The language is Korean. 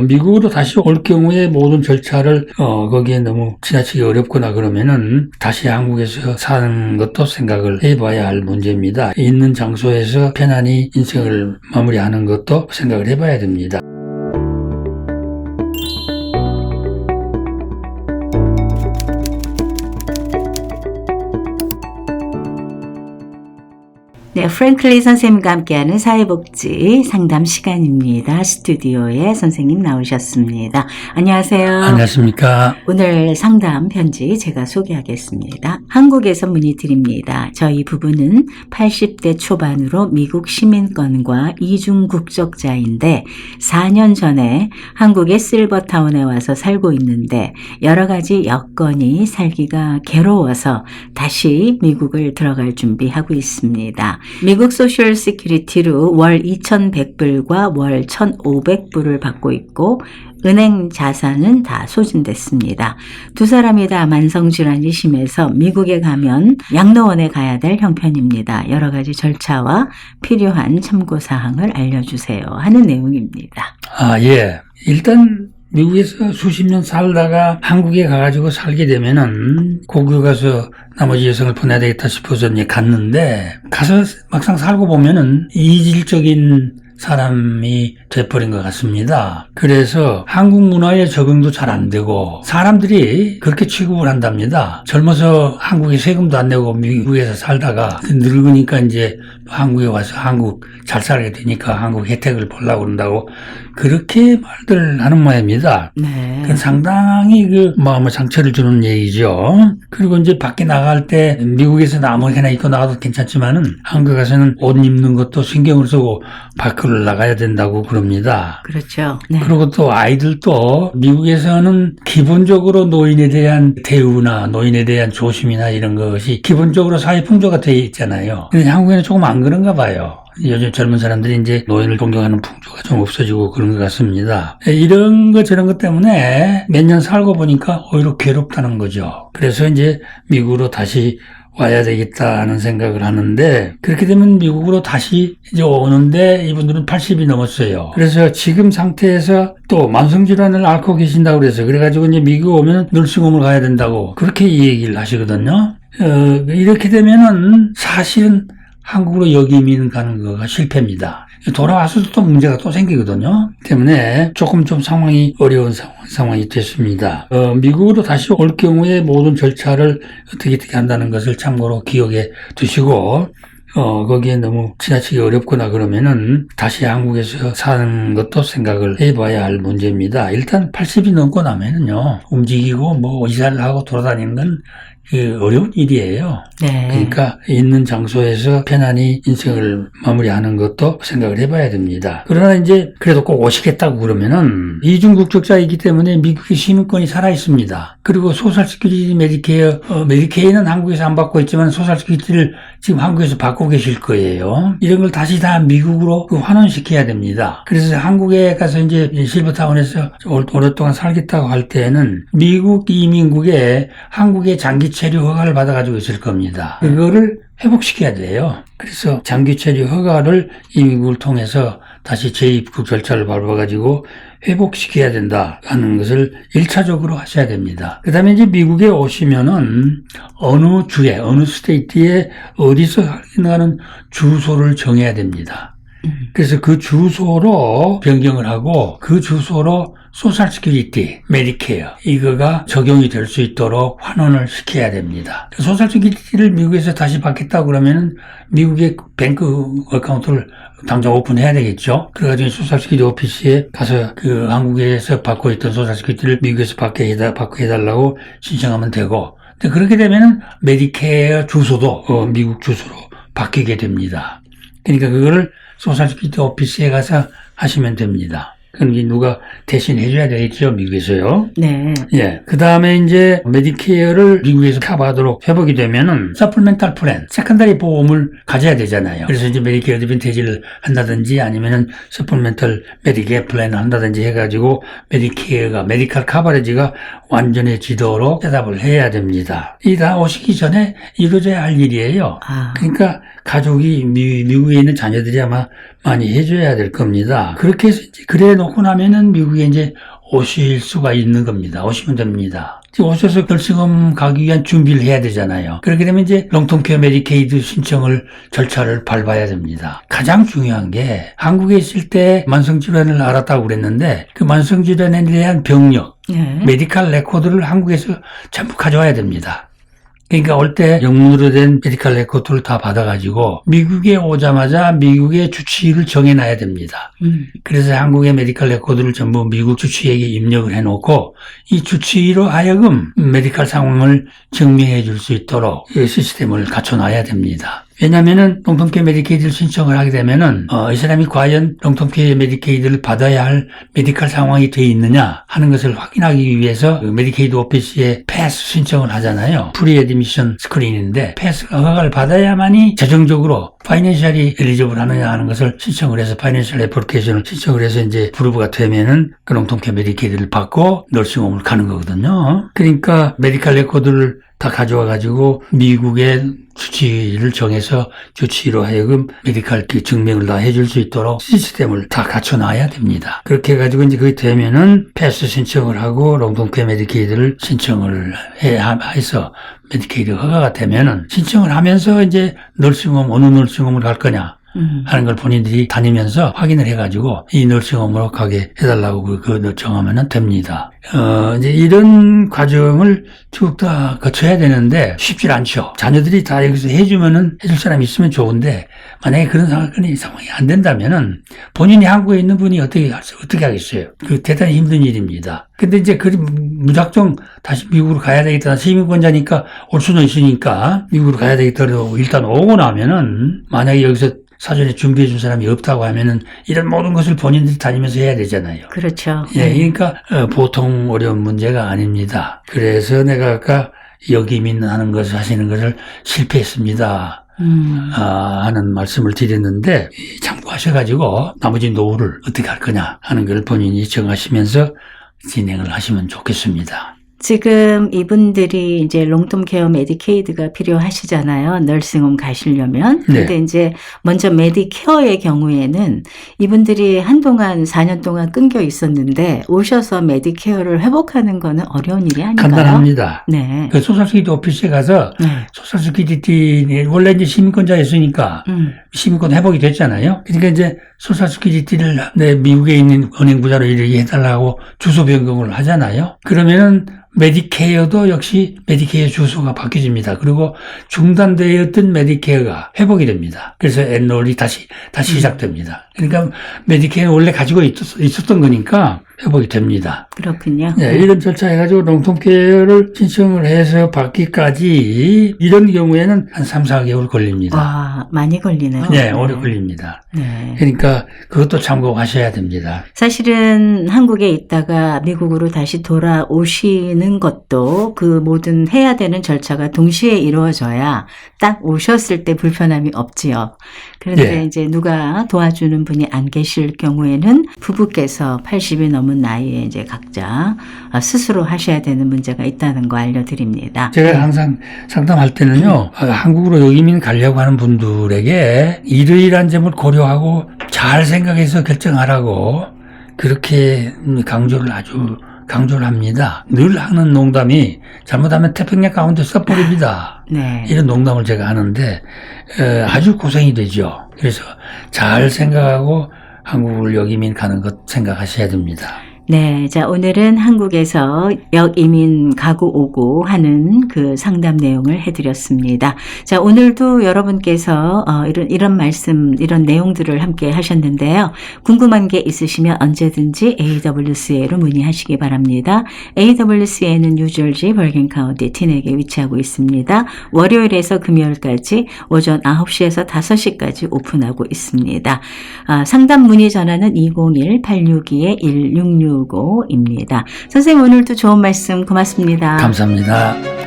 미국으로 다시 올 경우에 모든 절차를 거기에 너무 지나치게 어렵거나 그러면은 다시 한국에서 사는 것도 생각을 해봐야 할 문제입니다. 있는 장소에서 편안히 인생을 마무리하는 것도 생각을 해봐야 됩니다. 네, 프랭클리 선생님과 함께하는 사회복지 상담 시간입니다. 스튜디오에 선생님 나오셨습니다. 안녕하세요. 안녕하십니까. 오늘 상담 편지 제가 소개하겠습니다. 한국에서 문의 드립니다. 저희 부부는 80대 초반으로 미국 시민권과 이중 국적자인데 4년 전에 한국의 실버타운에 와서 살고 있는데 여러 가지 여건이 살기가 괴로워서 다시 미국을 들어갈 준비하고 있습니다. 미국 소셜 시큐리티로 월 2,100불과 월 1,500불을 받고 있고 은행 자산은 다 소진됐습니다. 두 사람이 다 만성질환이 심해서 미국에 가면 양로원에 가야 될 형편입니다. 여러 가지 절차와 필요한 참고사항을 알려주세요 하는 내용입니다. 예. 일단 미국에서 수십 년 살다가 한국에 가가지고 살게 되면은 고교 가서 나머지 여성을 보내야 되겠다 싶어서 이제 갔는데 가서 막상 살고 보면은 이질적인 사람이 돼버린 것 같습니다. 그래서 한국 문화에 적응도 잘 안 되고 사람들이 그렇게 취급을 한답니다. 젊어서 한국에 세금도 안 내고 미국에서 살다가 늙으니까 이제 한국에 와서 한국 잘 살게 되니까 한국 혜택을 보려고 그런다고 그렇게 말들 하는 모양입니다. 네. 그건 상당히 마음의 상처를 주는 얘기죠. 그리고 이제 밖에 나갈 때 미국에서는 아무렇게나 입고 나가도 괜찮지만은 한국 가서는 옷 입는 것도 신경을 쓰고 밖으로 나가야 된다고 그럽니다. 그렇죠. 네. 그리고 또 아이들도 미국에서는 기본적으로 노인에 대한 대우나 노인에 대한 조심이나 이런 것이 기본적으로 사회 풍조가 되어 있잖아요. 근데 한국에는 조금 안 그런가 봐요. 요즘 젊은 사람들이 이제 노인을 존경하는 풍조가 좀 없어지고 그런 것 같습니다. 이런 것 저런 것 때문에 몇 년 살고 보니까 오히려 괴롭다는 거죠. 그래서 이제 미국으로 다시 와야 되겠다는 생각을 하는데 그렇게 되면 미국으로 다시 이제 오는데 이분들은 80이 넘었어요. 그래서 지금 상태에서 또 만성질환을 앓고 계신다고 그래서 그래가지고 이제 미국 오면 널싱홈을 가야 된다고 그렇게 얘기를 하시거든요. 이렇게 되면은 사실은 한국으로 역이민 가는 거가 실패입니다. 돌아와서도 또 문제가 또 생기거든요. 때문에 조금 좀 상황이 어려운 상황이 됐습니다. 미국으로 다시 올 경우에 모든 절차를 어떻게 한다는 것을 참고로 기억해 두시고 거기에 너무 지나치게 어렵거나 그러면은 다시 한국에서 사는 것도 생각을 해봐야 할 문제입니다. 일단 80이 넘고 나면은요, 움직이고 이사를 하고 돌아다니는 건 어려운 일이에요. 네. 그러니까 있는 장소에서 편안히 인생을 마무리하는 것도 생각을 해봐야 됩니다. 그러나 이제 그래도 꼭 오시겠다고 그러면은 이중 국적자이기 때문에 미국의 시민권이 살아 있습니다. 그리고 소셜 시큐리티 메디케어는 한국에서 안 받고 있지만 소셜 시큐리티를 지금 한국에서 받고 계실 거예요. 이런 걸 다시 다 미국으로 환원시켜야 됩니다. 그래서 한국에 가서 이제 실버타운에서 오랫동안 살겠다고 할 때는 미국 이민국에 한국의 장기 체류 허가를 받아가지고 있을 겁니다. 그거를 회복시켜야 돼요. 그래서 장기 체류 허가를 이민국을 통해서 다시 재입국 절차를 밟아가지고 회복시켜야 된다 하는 것을 1차적으로 하셔야 됩니다. 그 다음에 이제 미국에 오시면은 어느 주에, 어느 스테이트에 어디서 하는 주소를 정해야 됩니다. 그래서 그 주소로 변경을 하고 그 주소로 소셜 시큐리티, 메디케어 이거가 적용이 될 수 있도록 환원을 시켜야 됩니다. 소셜 시큐리티를 미국에서 다시 받겠다고 그러면 미국의 뱅크 어카운트를 당장 오픈해야 되겠죠. 그래가지고 소셜 시큐리티 오피스에 가서 한국에서 받고 있던 소셜 시큐리티를 미국에서 받게 해달라고 신청하면 되고, 근데 그렇게 되면은 메디케어 주소도 미국 주소로 바뀌게 됩니다. 그러니까 그거를 소셜 시큐리티 오피스에 가서 하시면 됩니다. 그러니까 누가 대신 해줘야 되겠죠, 미국에서요. 네. 예. 그 다음에 이제 메디케어를 미국에서 커버하도록 회복이 되면은 서플멘탈 플랜, 세컨더리 보험을 가져야 되잖아요. 그래서 이제 메디케어 어드밴티지를 한다든지 아니면은 서플멘탈 메디케어 플랜을 한다든지 해가지고 메디컬 커버리지가 완전해지도록 대답을 해야 됩니다. 이 다 오시기 전에 이루어져야 할 일이에요. 그러니까 가족이 미국에 있는 자녀들이 아마 많이 해줘야 될 겁니다. 그렇게 해서 이제 그래 놓고 나면은 미국에 이제 오실 수가 있는 겁니다. 오시면 됩니다. 오셔서 결승홈 가기 위한 준비를 해야 되잖아요. 그렇게 되면 이제 롱통케어 메디케이드 신청을 절차를 밟아야 됩니다. 가장 중요한 게 한국에 있을 때 만성질환을 알았다고 그랬는데 그 만성질환에 대한 병력, 메디칼 레코드를 한국에서 전부 가져와야 됩니다. 그러니까 올 때 영문으로 된 메디칼 레코드를 다 받아가지고 미국에 오자마자 미국의 주치의를 정해놔야 됩니다. 그래서 한국의 메디칼 레코드를 전부 미국 주치의에게 입력을 해놓고 이 주치의로 하여금 메디칼 상황을 증명해 줄 수 있도록 이 시스템을 갖춰놔야 됩니다. 왜냐면은 롱텀케어 메디케이드를 신청을 하게 되면은 이 사람이 과연 롱텀케어 메디케이드를 받아야 할 메디칼 상황이 돼 있느냐 하는 것을 확인하기 위해서 그 메디케이드 오피스에 패스 신청을 하잖아요. 프리 애드미션 스크린인데 패스 허가를 받아야만이 재정적으로 파이낸셜이 엘리지블 하느냐 하는 것을 신청을 해서 파이낸셜 애플리케이션을 신청을 해서 이제 프루브가 되면은 그 롱텀케어 메디케이드를 받고 널싱홈을 가는 거거든요. 그러니까 메디칼 레코드를 다 가져와가지고 미국의 주치의를 정해서 주치의로 하여금 메디칼 증명을 다 해줄 수 있도록 시스템을 다 갖춰놔야 됩니다. 그렇게 해가지고 이제 그게 되면은 패스 신청을 하고 롱통케어 메디케이드를 신청을 해서 메디케이드 허가가 되면은 신청을 하면서 이제 너싱홈 어느 너싱홈을 갈 거냐 하는 걸 본인들이 다니면서 확인을 해가지고 이 너싱홈으로 가게 해달라고 그 정하면 됩니다. 이제 이런 과정을 쭉 다 거쳐야 되는데 쉽질 않죠. 자녀들이 다 여기서 해주면은 해줄 사람이 있으면 좋은데 만약에 그런 상황이 안 된다면은 본인이 한국에 있는 분이 어떻게 하겠어요? 그 대단히 힘든 일입니다. 근데 이제 그 무작정 다시 미국으로 가야 되겠다. 시민권자니까 올 수는 있으니까 미국으로 가야 되겠다고 일단 오고 나면은 만약에 여기서 사전에 준비해 준 사람이 없다고 하면은 이런 모든 것을 본인들이 다니면서 해야 되잖아요. 그렇죠. 예, 그러니까 보통 어려운 문제가 아닙니다. 그래서 내가 아까 역이민하는 것을 하시는 것을 실패했습니다. 하는 말씀을 드렸는데 참고하셔가지고 나머지 노후를 어떻게 할 거냐 하는 걸 본인이 정하시면서 진행을 하시면 좋겠습니다. 지금 이분들이 이제 롱텀 케어 메디케이드가 필요하시잖아요. 널싱홈 가시려면. 근데 네. 이제 먼저 메디케어의 경우에는 이분들이 한동안 4년 동안 끊겨 있었는데 오셔서 메디케어를 회복하는 거는 어려운 일이 아닌가요? 간단합니다. 네. 그 소셜세큐리티 오피스에 가서 소셜세큐리티 원래 이제 시민권자였으니까 시민권 회복이 됐잖아요. 그러니까 이제 소셜세큐리티를 내 미국에 있는 은행 부자로 이렇게 해달라고 주소 변경을 하잖아요. 그러면은 메디케어도 역시 메디케어 주소가 바뀌어집니다. 그리고 중단되었던 메디케어가 회복이 됩니다. 그래서 엔롤이 다시 시작됩니다. 그러니까 메디케어는 원래 가지고 있었던 거니까 회복이 됩니다. 그렇군요. 네, 이런 절차 해가지고 롱텀케어를 신청을 해서 받기까지 이런 경우에는 한 3, 4개월 걸립니다. 와, 많이 걸리네요. 네, 오래 걸립니다. 네. 그러니까 그것도 참고하셔야 됩니다. 사실은 한국에 있다가 미국으로 다시 돌아오시는 것도 그 모든 해야 되는 절차가 동시에 이루어져야 딱 오셨을 때 불편함이 없지요. 그런데 네. 이제 누가 도와주는 분이 안 계실 경우에는 부부께서 80이 넘은 나이에 이제 각자 스스로 하셔야 되는 문제가 있다는 거 알려드립니다. 제가 항상 상담할 때는요, 한국으로 여기민 가려고 하는 분들에게 이러이러한 점을 고려하고 잘 생각해서 결정하라고 그렇게 강조를 합니다. 늘 하는 농담이 잘못하면 태평양 가운데 써버립니다. 네. 이런 농담을 제가 하는데 아주 고생이 되죠. 그래서 잘 생각하고 한국을 역이민 가는 것 생각하셔야 됩니다. 네, 자, 오늘은 한국에서 역이민 가고 오고 하는 그 상담 내용을 해드렸습니다. 자, 오늘도 여러분께서 이런 말씀, 이런 내용들을 함께 하셨는데요. 궁금한 게 있으시면 언제든지 AWCA로 문의하시기 바랍니다. AWCA는 뉴저지 버긴 카운티 티넥에 위치하고 있습니다. 월요일에서 금요일까지 오전 9시에서 5시까지 오픈하고 있습니다. 상담 문의 전화는 201-862-1665입니다. 선생님 오늘도 좋은 말씀 고맙습니다. 감사합니다.